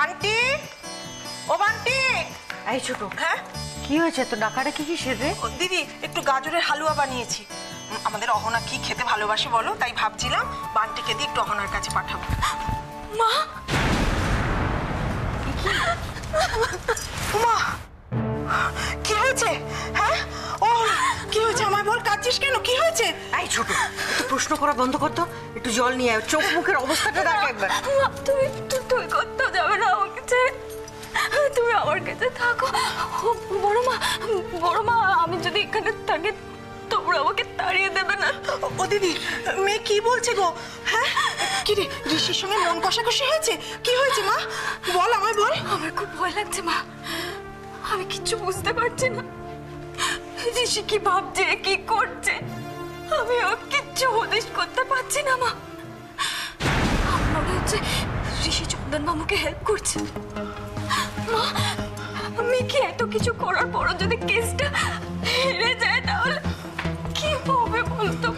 বান্টি, ও বান্টি। এই ছোট, হ্যাঁ কি হয়েছে? তো ডাকাডাকি কিসের রে? দিদি, একটু গাজরের হালুয়া বানিয়েছি। আমাদের অহনা কি খেতে ভালোবাসে বলো, তাই ভাবছিলাম বান্টিকে দিয়ে একটু অহনার কাছে পাঠাবো। মা, মা কি হয়েছে? হ্যাঁ ও কি হয়েছে আমায় বল, কাঁদছিস কেন? কি হয়েছে? এই ছোট, একটু প্রশ্ন করা বন্ধ করতো, একটু জল নিয়ে আয়, চোখ মুখের অবস্থাটা দেখ একবার। তুমি তুমি কোথাও যাবে না আমাকে ছেড়ে, তুমি আমার কাছে থাকো। বড় মা, আমি যদি এখানে থাকি তোমরা আমাকে তাড়িয়ে দেবে না? ও দিদি, মেয়ে কি বলছে গো? হ্যাঁ কি রে, ঋষির সঙ্গে মন কষাকষি হয়েছে? কি হয়েছে মা, বল আমায় বল। আমার খুব ভয় লাগছে মা, আমি কিচ্ছু বুঝতে পারছি না। ঋষি কি ভাবছে, কি করছে, আমি ওর কিচ্ছু হদিশ করতে পারছি না মা। আমার মনে হচ্ছে ঋষি চন্দন মামুকে হেল্প করছে। মা, আমি কি এত কিছু করার পরও যদি কেসটা হেরে যায় তাহলে কি হবে বলতো?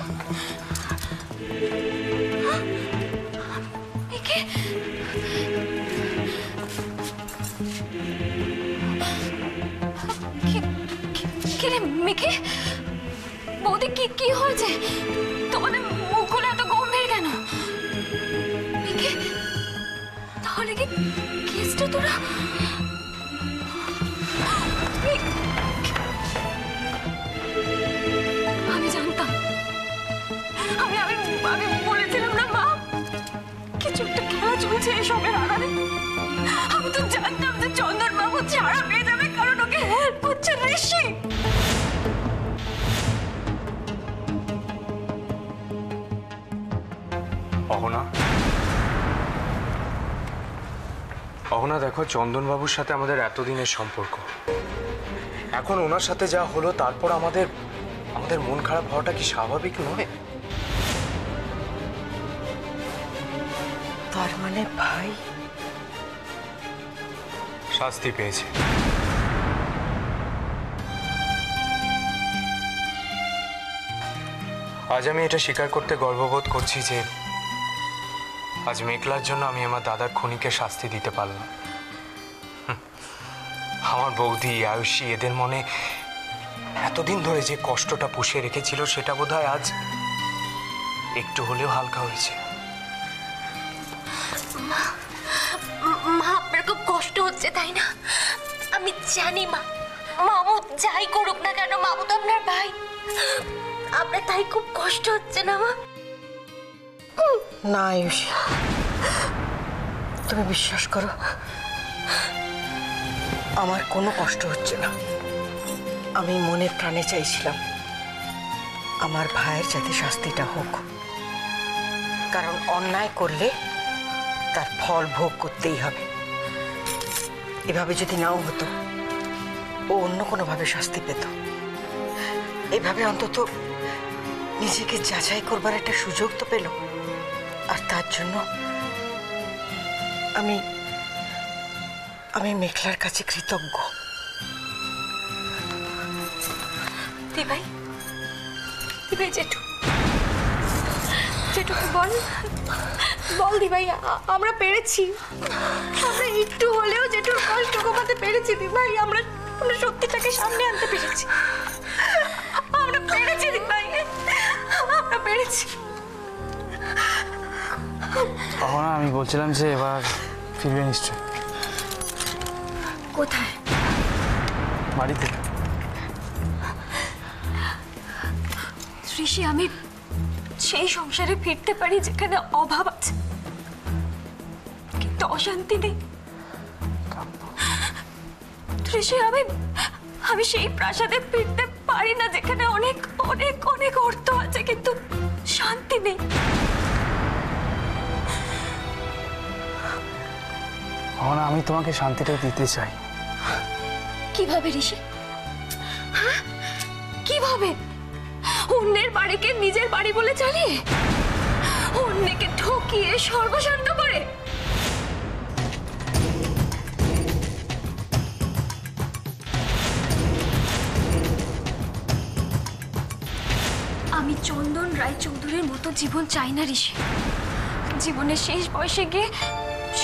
মিকি, কিরে মিকি, বৌদি কি কি হয়েছে? তোমাদের মুখগুলো এত গম্ভীর কেন? মিকি, তাহলে কি কেসটা তোরা? আমি জানতাম, আমি আমি আমি বলেছিলাম না মা, কিছু একটা খেলা চলছে এসবের আড়ালে। আমি তো জানতাম যে চন্দন বাবু ছাড়া পেয়ে যাবে, কারণ ওকে হেল্প করছে ঋষি। অহনা, অহনা দেখো, চন্দনবাবুর সাথে আমাদের এতদিনের সম্পর্ক, এখন ওনার সাথে যা হলো তারপর আমাদের আমাদের মন খারাপ হওয়াটা কি স্বাভাবিক নয়? তার মানে ভাই শাস্তি পেয়েছে। আজ আমি এটা স্বীকার করতে গর্ববোধ করছি যে আজ মেঘলার জন্য আমি আমার দাদার খুনিকে শাস্তি দিতে পারলাম। আমার বৌদি, আয়ুষী, এদের মনে এতদিন ধরে যে কষ্টটা পুষে রেখেছিল সেটা বোধহয় আজ একটু হলেও হালকা হয়েছে। মা, আপনার খুব কষ্ট হচ্ছে তাই না? আমি জানি মা, মামু যাই করুক না কেন, মামু তো আপনার ভাই, আপনার তাই খুব কষ্ট হচ্ছে না মা? না আয়ুষ, তুমি বিশ্বাস করো, আমার কোনো কষ্ট হচ্ছে না। আমি মনে প্রাণে চাইছিলাম আমার ভাইয়ের যাতে শাস্তিটা হোক, কারণ অন্যায় করলে তার ফল ভোগ করতেই হবে। এভাবে যদি নাও হতো, ও অন্য কোনোভাবে শাস্তি পেত। এভাবে অন্তত নিজেকে যাচাই করবার একটা সুযোগ তো পেল। আর তার জন্য আমি আমি মেঘলার কাছে কৃতজ্ঞ। দিভাই, দিভাই, জেঠু, জেঠু বল, বল দিভাই, আমরা পেরেছি, আমরা একটু হলেও জেঠুর কষ্ট কমাতে পেরেছি দিভাই, আমরা সত্যিটাকে সামনে আনতে পেরেছি, আমরা পেরেছি দিভাই, আমরা পেরেছি। অহনা, আমি বলছিলাম যে এবার ফিরবে নিশ্চয়। কোথায়? বাড়িতে। ঋষি, আমি সেই সংসারে ফিরতে পারি যেখানে অভাব আছে কিন্তু অশান্তি নেই। ঋষি, আমি সেই প্রাসাদে ফিরতে পারি না যেখানে অনেক অনেক অনেক অর্থ আছে কিন্তু শান্তি নেই। অহনা, আমি তোমাকে শান্তিটা দিতে চাই। কিভাবে ঋষি? হ্যাঁ, কিভাবে? অন্যের বাড়িকে নিজের বাড়ি বলে চালিয়ে, অন্যকে ঠকিয়ে সর্বশান্ত করে? আমি চন্দন রায়চৌধুরীর মতো জীবন চাই না ঋষি। জীবনের শেষ বয়সে গিয়ে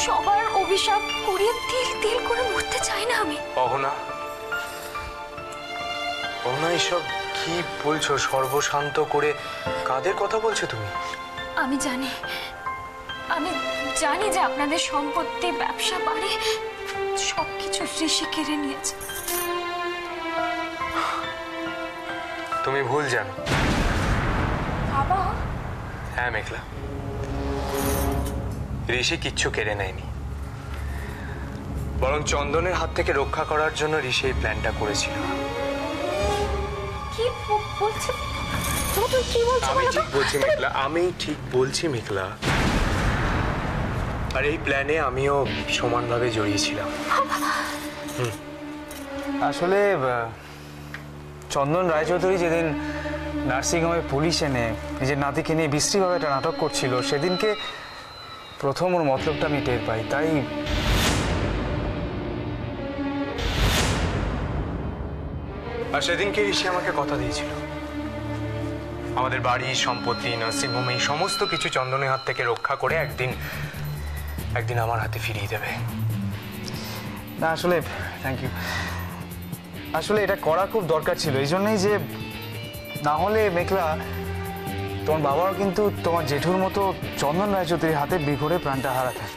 সবার অভিশাপ কুড়িয়ে তিল তিল করে মরতে চাই না আমি। অহনা, অহনা, এসব কি বলছো? সর্বশান্ত করে কাদের কথা বলছো তুমি? আমি জানি যে আপনাদের সম্পত্তি, ব্যবসা, বাড়ি সবকিছু ঋষি কেড়ে নিয়েছে। তুমি ভুল জানো। বাবা, হ্যাঁ মেঘলা, ঋষি কিচ্ছু কেড়ে নেয়নি, বরং চন্দনের হাত থেকে রক্ষা করার জন্য ঋষি এই প্ল্যানটা করেছিল। কি বলছো তুমি? কি বলছো? আমি ঠিক বলছি মেঘলা, আমি ঠিক বলছি মেঘলা। আর এই প্ল্যানে আমিও সমানভাবে জড়িয়েছিলাম। আসলে চন্দন রায়চৌধুরী যেদিন নার্সিংহোমে পুলিশ এনে নিজের নাতিকে নিয়ে বিশ্রীভাবে একটা নাটক করছিল, সেদিনকে প্রথম ওর মতলবটা আমি টের পাই। তাই আর সেদিনকে ঋষি আমাকে কথা দিয়েছিল, আমাদের বাড়ি, সম্পত্তি, নার্সিংহোম, এই সমস্ত কিছু চন্দনের হাত থেকে রক্ষা করে একদিন আমার হাতে ফিরিয়ে দেবে। না, আসলে থ্যাংক ইউ। আসলে এটা করা খুব দরকার ছিল, এই জন্যই যে না হলে মেঘলা, তোমার বাবাও কিন্তু তোমার জেঠুর মতো চন্দন রায়চৌধুরীর হাতে বিঘরে প্রাণটা হারাতেন।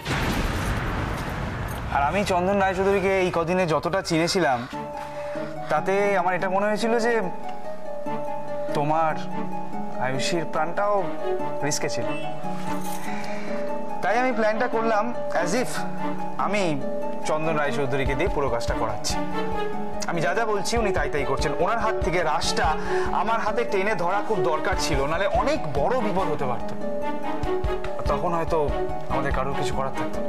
আর আমি চন্দন রায়চৌধুরীকে এই কদিনে যতটা চিনেছিলাম, তাতে আমার এটা মনে হয়েছিল যে তোমার আয়ুষীর প্রাণটাও রিস্কে ছিল। তাই আমি প্ল্যানটা করলাম অ্যাজ ইফ আমি চন্দন রায়চৌধুরীকে দিয়ে পুরো কাজটা করাচ্ছি। আমি যা যা বলছি উনি তাই তাই করছেন। ওনার হাত থেকে রাশটা আমার হাতে টেনে ধরা খুব দরকার ছিল, নাহলে অনেক বড় বিপদ হতে পারত। তখন হয়তো আমাদের কারোর কিছু করার থাকতো।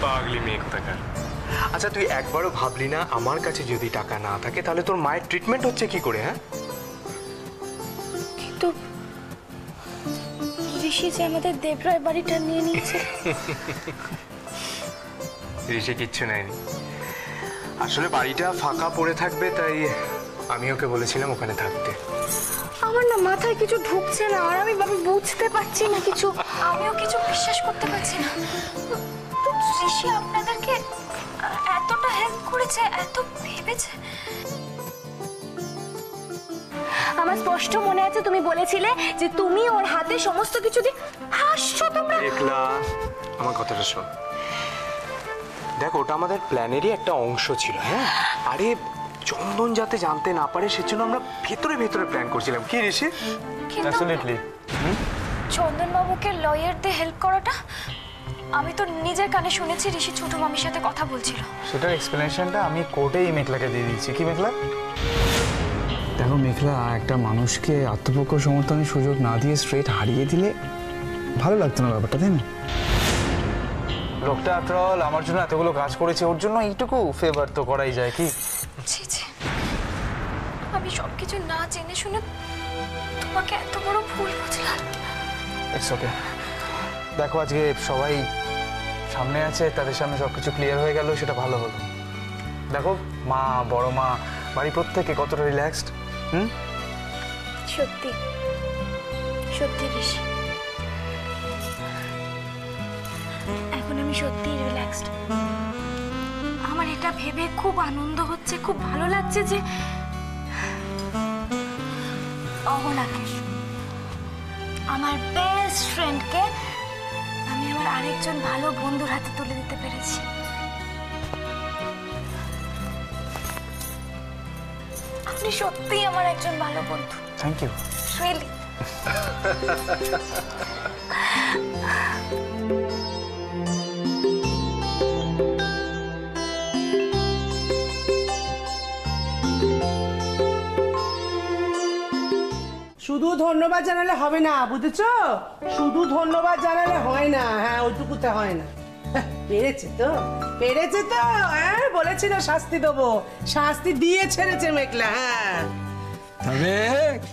পাগলি মেয়ে কোথাকার। আচ্ছা, তুই একবারও ভাবলি না আমার কাছে যদি টাকা না থাকে তাহলে তোর মায়ের ট্রিটমেন্ট হচ্ছে কি করে? হ্যাঁ, কিন্তু ঋষি যে আমাদের দেবরায় বাড়িটা নিয়ে নিয়েছে। ঋষি কিচ্ছু নেয়নি, আসলে বাড়িটা ফাঁকা পড়ে থাকবে, তাই আমি ওকে বলেছিলাম ওখানে থাকতে। আমার না মাথায় কিছু ঢুকছে না, আর আমি বুঝতে পারছি না কিছু। আমিও কিছু বিশ্বাস করতে পারছি না। তো ঋষি আপনাদেরকে এতটা হেল্প করেছে, এত ভেবেছে। আমার স্পষ্ট মনে আছে তুমি বলেছিলে যে তুমি ওর হাতে সমস্ত কিছু দিয়ে হাসছো তোমরা। একলা, আমার কথাটা শোন। দেখ, ওটা আমাদের প্ল্যানেরই একটা অংশ ছিল। হ্যাঁ, আরে চন্দন যাতে জানতে না পারে সেজন্য আমরা ভেতরে ভেতরে প্ল্যান করছিলাম। কি ঋষি? অ্যাবসলিউটলি। চন্দন বাবুকে লয়ারদের হেল্প করাটা আমি তো নিজের কানে শুনেছি। ঋষি ছোট মামির সাথে কথা বলছিল। সেটার এক্সপ্লেনেশনটা আমি কোর্টেই মেঘলাকে দিয়ে দিয়েছি। কি মেঘলা? দেখো মেঘলা, একটা মানুষকে আত্মপক্ষ সমর্থনের সুযোগ না দিয়ে স্ট্রেট হারিয়ে দিলে ভালো লাগতো না ব্যাপারটা, তাই না? লোকটা আফটার অল আমার জন্য এতগুলো কাজ করেছে, ওর জন্য এইটুকু ফেভার তো করাই যায়। কি ছি ছি, আমি সবকিছু না জেনে শুনে তোমাকে এত বড় ভুল বুঝলাম। It's okay. দেখো, আজকে সবাই সামনে আছে, তাদের সামনে সবকিছু ক্লিয়ার হয়ে গেল, সেটা ভালো হলো। দেখো, মা, বড় মা, বাড়ি প্রত্যেকে কতটা রিল্যাক্সড। সত্যি সত্যি ঋষি, এখন আমি সত্যি রিল্যাক্সড। আমার এটা ভেবে খুব আনন্দ হচ্ছে, খুব ভালো লাগছে যে অহনাকে, আমার বেস্ট ফ্রেন্ডকে আমি আমার আরেকজন ভালো বন্ধুর হাতে তুলে দিতে পেরেছি। আপনি সত্যিই আমার একজন ভালো বন্ধু। Thank you. রিয়েলি। শুধু ধন্যবাদ জানালে হবে না, বুঝেছো? শুধু ধন্যবাদ জানালে হয় না। হ্যাঁ, ওইটুকুতে হয় না। পেরেছে তো, পেরেছে তো। হ্যাঁ, বলেছিল শাস্তি দেবো, শাস্তি দিয়ে ছেড়েছে মেঘলা। হ্যাঁ, তবে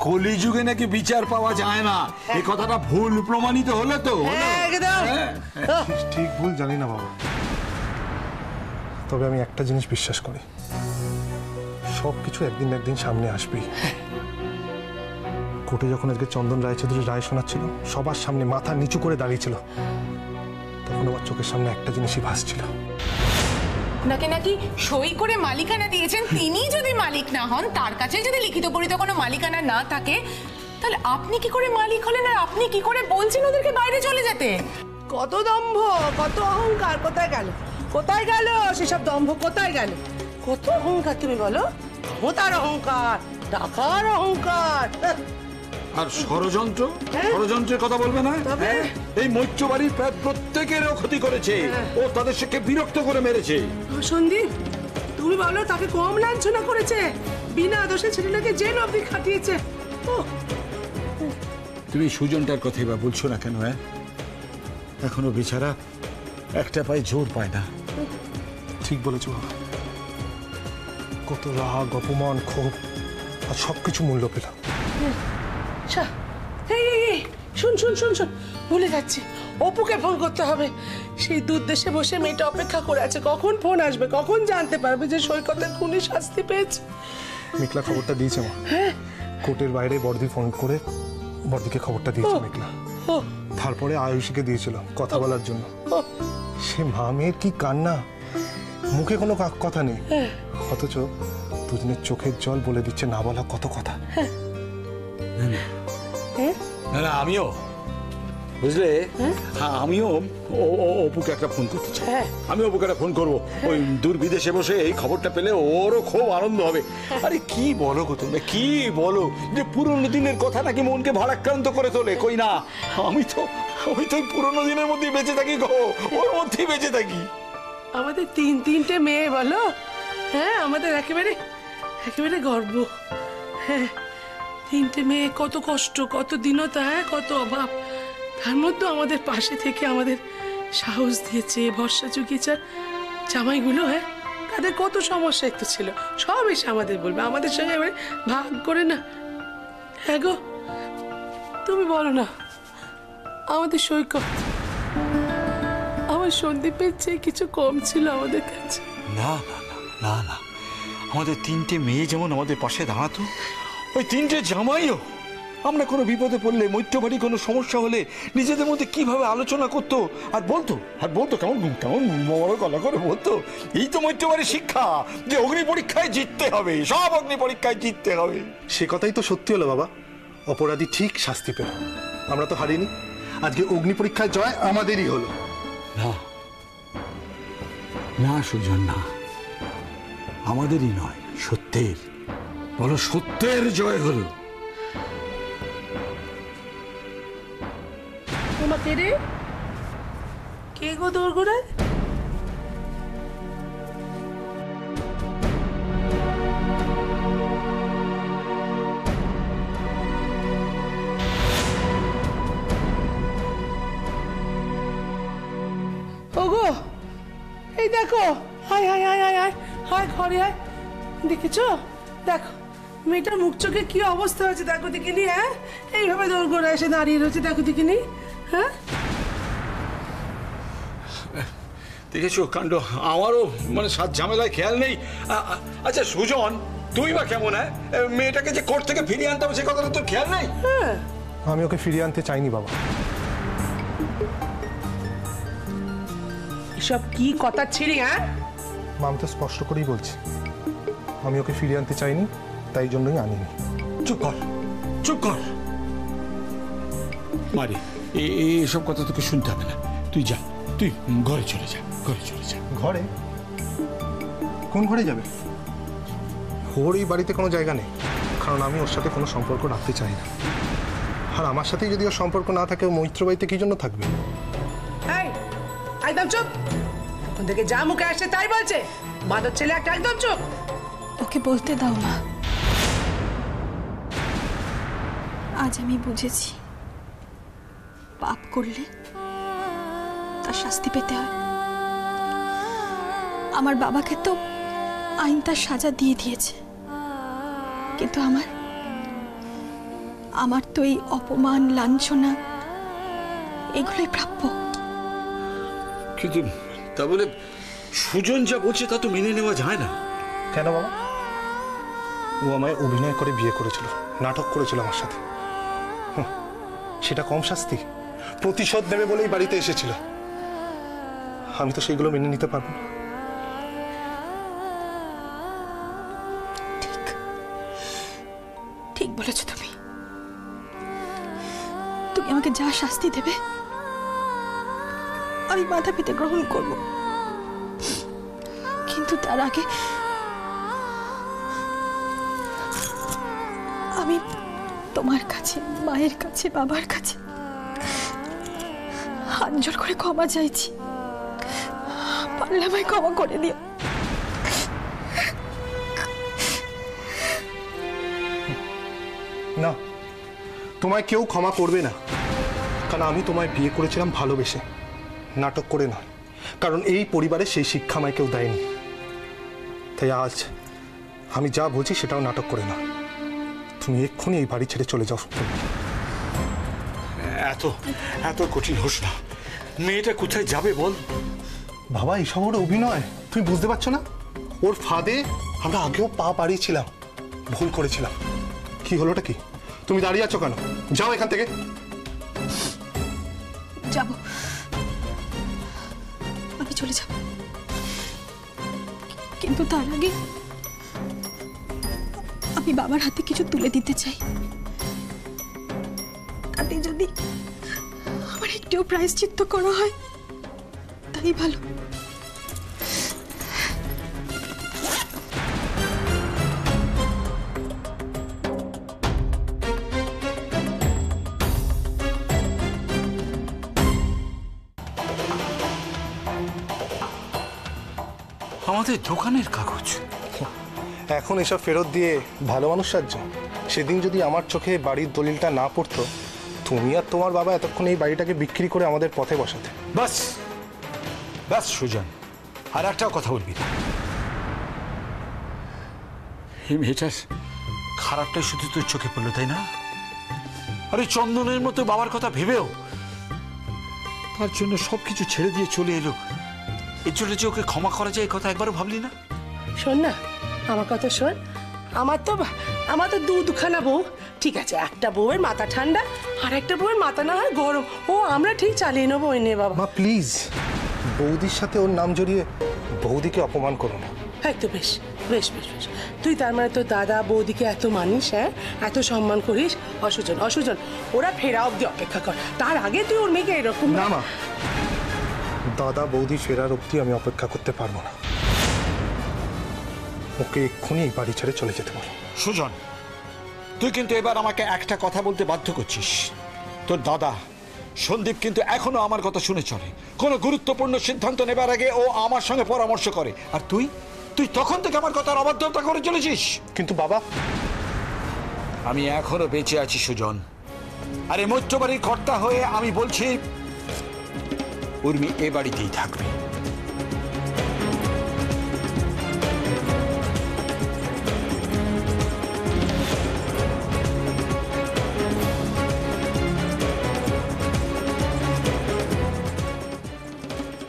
কলিযুগে নাকি বিচার পাওয়া যায় না, এই কথাটা ভুল প্রমাণিত হলো তো। একদম। ঠিক ভুল জানি না বাবা, তবে আমি একটা জিনিস বিশ্বাস করি, সব কিছু একদিন না একদিন সামনে আসবেই। কোর্টে যখন আজকে চন্দন রায়চৌধুরী রায় শোনাচ্ছিল, সবার সামনে মাথা নিচু করে দাঁড়িয়েছিল, তখন আমার চোখের সামনে একটা জিনিসই ভাসছিল। নাকি নাকি সই করে মালিকানা দিয়েছেন, তিনি যদি মালিক না হন, তার কাছে যদি লিখিত পরিত কোনো মালিকানা না থাকে, তাহলে আপনি কি করে মালিক হলেন? আর আপনি কি করে বলছেন ওদেরকে বাইরে চলে যেতে? কত দম্ভ, কত অহংকার, কোথায় গেল, কোথায় গেল সেসব দম্ভ, কোথায় গেল? কত অহংকার তুমি বলো, ক্ষমতার অহংকার, টাকার অহংকার। আর ষড়যন্ত্র, ষড়যন্ত্রের কথা বলবে না? হ্যাঁ? এই মৈত্র বাড়ির প্রায় প্রত্যেকেরও ক্ষতি করেছে, ও তাদের সাথে বিরক্ত করে মেরেছে। সন্দীপ, তুমি বলো তাকে কম লাঞ্ছনা করেছে? বিনা দোষে ছেলেটাকে জেল অবধি খাটিয়েছে। তুমি সুজনটার কথাই বা বলছো না কেন? হ্যাঁ, এখনো বেচারা একটা পায়ে জোর পায় না। ঠিক বলেছো বাবা, কত রাগ, অপমান, ক্ষোভ আর সবকিছু মূল্য পেলাম। শুন শুন শুন শুন, ভুলে যাচ্ছি, অপুকে ফোন করতে হবে। সেই দূর দেশে বসে মেয়েটা অপেক্ষা করে আছে, কখন ফোন আসবে, কখন জানতে পারবে যে সৈকতের খুনি শাস্তি পেয়েছে। মেঘলা খবরটা দিয়েছে মা, কোর্টের বাইরে বড়দি ফোন করে বড়দিকে খবরটা দিয়েছে মেঘলা। তারপরে আয়ুষীকে দিয়েছিল কথা বলার জন্য। সে মা মেয়ের কি কান্না, মুখে কোনো কথা নেই, অথচ দুজনের চোখের জল বলে দিচ্ছে না বলা কত কথা। না না, আমিও বুঝলে, হ্যাঁ আমিও অপুকে একটা ফোন করতে চাই। আমি অপুকে একটা ফোন করবো, ওই দূর বিদেশে বসে এই খবরটা পেলে ওরও খুব আনন্দ হবে। আরে কি বলো গো তোমরা, কি বলো যে পুরনো দিনের কথা নাকি মনকে ভারাক্রান্ত করে তোলে? কই না, আমি তো ওই পুরনো দিনের মধ্যে বেঁচে থাকি গো, ওর মধ্যেই বেঁচে থাকি। আমাদের তিনটে মেয়ে বলো, হ্যাঁ আমাদের একেবারে একেবারে গর্ব। হ্যাঁ, তিনটে মেয়ে, কত কষ্ট, কত দীনতা, কত অভাব, তার মধ্যে আমাদের পাশে থেকে আমাদের সাহস দিয়েছে, ভরসা জুগিয়েছে। জামাইগুলো, হ্যাঁ তাদের কত সমস্যা একটু ছিল, সব এসে আমাদের বলবে, আমাদের সঙ্গে এবারে ভাগ করে না। হ্যাঁ গো, তুমি বলো না, আমাদের সৈকত, আমার সন্দীপের চেয়ে কিছু কম ছিল আমাদের কাছে? না না না না, আমাদের তিনটে মেয়ে যেমন আমাদের পাশে দাঁড়াতো, ওই তিনটে জামাইও আমরা কোনো বিপদে পড়লে, মৈত্র বাড়ি কোনো সমস্যা হলে নিজেদের মধ্যে কিভাবে আলোচনা করতো আর বলতো কেমন কেমন বড় গলা করে বলতো, এই তো মৈত্র বাড়ির শিক্ষা যে অগ্নি পরীক্ষায় জিততে হবে, সব অগ্নি পরীক্ষায় জিততে হবে। সে কথাই তো সত্যি হলো বাবা, অপরাধী ঠিক শাস্তি পেল, আমরা তো হারিনি। আজকে অগ্নি পরীক্ষায় জয় আমাদেরই হলো। না না সুজন, না, আমাদেরই নয়, সত্যের, বলো সত্যের জয় হলো। তোমাকে রে কে গো দোরগোড়ায়? ওগো, এই দেখো, হায় হায় হায় হায় হায় হায়, ঘরে আয়, দেখেছো? দেখো মেয়েটার মুখ চোখে কি অবস্থা হয়েছে, দেখো দেখিনি। হ্যাঁ, এইভাবে দোরগোড়া এসে দাঁড়িয়ে রয়েছে, দেখো দেখিনি। হ্যাঁ, দেখেছো কাণ্ড, আমারও মানে সাত ঝামেলায় খেয়াল নেই। আচ্ছা সুজন, তুই বা কেমন? হ্যাঁ, মেয়েটাকে যে কোর্ট থেকে ফিরিয়ে আনতে হবে সে কথাটা তোর খেয়াল নেই? আমি ওকে ফিরিয়ে আনতে চাইনি বাবা। এসব কি কথা ছিড়ি? হ্যাঁ, মাম তো স্পষ্ট করেই বলছি, আমি ওকে ফিরিয়ে আনতে চাইনি, তাই জন্যই আনিনি। চুপ কর, চুপ কর মারি, এসব কথা তোকে শুনতে হবে না। তুই যা, তুই ঘরে চলে যা, ঘরে চলে যা। ঘরে? কোন ঘরে যাবে? ওর এই বাড়িতে কোনো জায়গা নেই, কারণ আমি ওর সাথে কোনো সম্পর্ক রাখতে চাই না। আর আমার সাথেই যদি ওর সম্পর্ক না থাকে, ও মৈত্র বাড়িতে কি জন্য থাকবে? একদম চুপ, এখন থেকে যা মুখে আসছে তাই বলছে, মাদার ছেলে একটা, একদম চুপ। ওকে বলতে দাও মা, আজ আমি বুঝেছি পাপ করলে তার শাস্তি পেতে হয়। আমার বাবাকে তো আইন তার সাজা দিয়ে দিয়েছে, কিন্তু আমার তো এই অপমান, লাঞ্ছনা এগুলোই প্রাপ্য। কিন্তু তা বলে সুজন যা বলছে তা তো মেনে নেওয়া যায় না। কেন বাবা? ও আমায় অভিনয় করে বিয়ে করেছিল, নাটক করেছিল আমার সাথে। সেটা কম শাস্তি? প্রতিশোধ নেবে বলেই বাড়িতে এসেছিল। আমি তো সেইগুলো মেনে নিতে পারবো না। ঠিক বলেছো তুমি। তুমি আমাকে যা শাস্তি দেবে আমি মাথা পেতে গ্রহণ করব, কিন্তু তার আগে আমি তোমার কাছে, মায়ের কাছে, বাবার কাছে হাত জোড় করে ক্ষমা চাইছি। পারলে আমায় ক্ষমা করে দিও। না, তোমায় কেউ ক্ষমা করবে না, কারণ আমি তোমায় বিয়ে করেছিলাম ভালোবেসে, নাটক করে নয়। কারণ এই পরিবারে সেই শিক্ষা আমায় কেউ দেয়নি। তাই আজ আমি যা বলছি সেটাও নাটক করে না। তুমি এক্ষুনি এই বাড়ি ছেড়ে চলে যাও। এত এত কঠিন হোস না। মেয়েটা কোথায় যাবে বল? বাবা, এইসব ওর অভিনয়, তুমি বুঝতে পারছো না? ওর ফাঁদে আমরা আগেও পা বাড়িয়েছিলাম, ভুল করেছিলাম। কি হলোটা কি? তুমি দাঁড়িয়ে আছো কেন? যাও এখান থেকে। যাব, আমি চলে যাব, কিন্তু তার আগে আমি বাবার হাতে কিছু তুলে দিতে চাই। তাতে যদি আমার একটুও প্রায়শ্চিত্ত করা হয় তাই ভালো। আমাদের দোকানের কাগজ। এখন এসব ফেরত দিয়ে ভালো মানুষ সাহায্য? সেদিন যদি আমার চোখে বাড়ির দলিলটা না পড়তো, তুমি আর তোমার বাবা এতক্ষণ এই বাড়িটাকে বিক্রি করে আমাদের পথে বসাতে। বাস বাস সুজন, আর একটাও কথা বলবি না। এই মেয়েটার খারাপটাই শুধু তোর চোখে পড়লো, তাই না? আরে চন্দনের মতো বাবার কথা ভেবেও তার জন্য সবকিছু ছেড়ে দিয়ে চলে এলো। এর জন্য যে ওকে ক্ষমা করা যায় এই কথা একবারও ভাবলি না? শোন না, আমার কথা শোন। আমার তো দুখানা বউ, ঠিক আছে? একটা বউয়ের মাথা ঠান্ডা আর একটা বউয়ের মাথা না হয় গরম। ও আমরা ঠিক চালিয়ে নেবো। ওই নে বাবা। মা প্লিজ, বৌদির সাথে ওর নাম জড়িয়ে বৌদিকে অপমান করো না। হ্যাঁ তো বেশ বেশ বেশ বেশ। তুই তার মানে তোর দাদা বৌদিকে এত মানিস, হ্যাঁ, এত সম্মান করিস। অসুজন অসুজন, ওরা ফেরা অব্দি অপেক্ষা কর। তার আগে তুই ওর মেয়েকে এরকম না মা, দাদা বৌদি ফেরার অবধি আমি অপেক্ষা করতে পারবো না। ওকে এক্ষুনি এই বাড়ি ছেড়ে চলে যেতে বলো। সুজন, তুই কিন্তু এবার আমাকে একটা কথা বলতে বাধ্য করছিস। তোর দাদা সন্দীপ কিন্তু এখনো আমার কথা শুনে চলে। কোনো গুরুত্বপূর্ণ সিদ্ধান্ত নেবার আগে ও আমার সঙ্গে পরামর্শ করে। আর তুই তুই তখন থেকে আমার কথার অবাধ্যতা করে চলেছিস। কিন্তু বাবা, আমি এখনো বেঁচে আছি সুজন। আরে মৈত্রবাড়ির কর্তা হয়ে আমি বলছি, উর্মি এ বাড়িতেই থাকবে।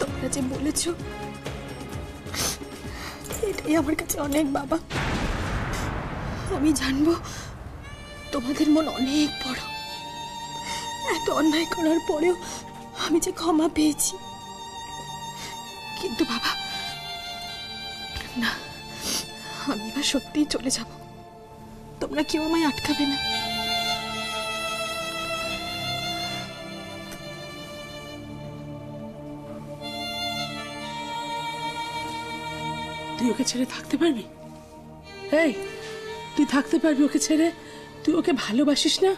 তোমরা যে বলেছ এটাই আমার কাছে অনেক বাবা। আমি জানবো তোমাদের মন অনেক বড়। এত অন্যায় করার পরেও আমি যে ক্ষমা পেয়েছি। কিন্তু বাবা, না, আমি এবার সত্যিই চলে যাব। তোমরা কেউ আমায় আটকাবে না। তুই ওকে ছেড়ে থাকতে পারবি? এই, তুই থাকতে পারবি ওকে ছেড়ে? তুই ওকে ভালোবাসিস না?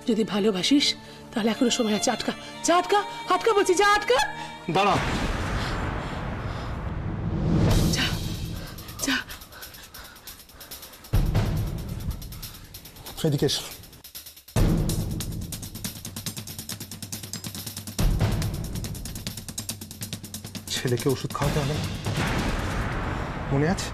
যদি ভালোবাসিস তাহলে এখনো সময় আছে। আটকা, যা আটকা, আটকা বলছি, যা আটকা। দাঁড়া। যা যা। এদিকে এসো। ছেলেকে ওষুধ খাওয়াতে হবে না, মনে আছে?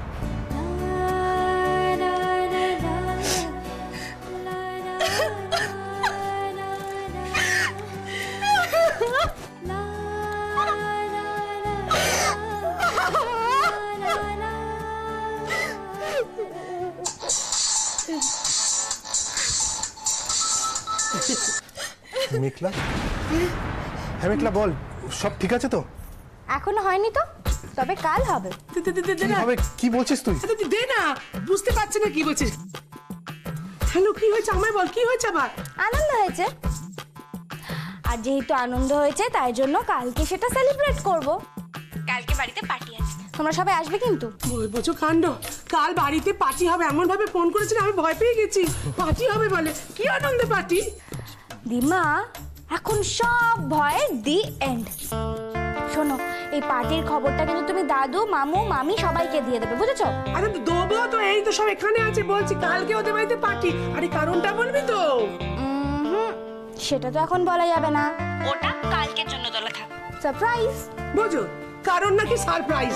মেঘলা, হ্যাঁ মেঘলা বল, সব ঠিক আছে তো? এখনো হয়নি তো, তবে কাল হবে। দে না, হবে কি বলছিস তুই? দে না, বুঝতে পারছি না কি বলছিস। হ্যালো, কি হয়েছে আমায় বল, কি হয়েছে আবার? আনন্দ হয়েছে, আর যেহেতু আনন্দ হয়েছে তাই জন্য কালকে সেটা সেলিব্রেট করব। কালকে বাড়িতে পার্টি আছে, তোমরা সবাই আসবে কিন্তু। বলছো কাণ্ড, কাল বাড়িতে পার্টি হবে এমন ভাবে ফোন করেছিল আমি ভয় পেয়ে গেছি। পার্টি হবে বলে, কি আনন্দ পার্টি? দিমা, এখন সব ভয়ের দি এন্ড। শোনো, এই পার্টির খবরটা কিন্তু তুমি দাদু, মামু, মামি সবাইকে দিয়ে দেবে, বুঝেছো? আরে দেবো তো, এই তো সব এখানে আছে, বলছি কালকে ওদের বাড়িতে পার্টি। আরে কারণটা বলবি তো? সেটা তো এখন বলা যাবে না, ওটা কালকের জন্য তোলা থাক, সারপ্রাইজ। বুঝো, কারণ নাকি সারপ্রাইজ।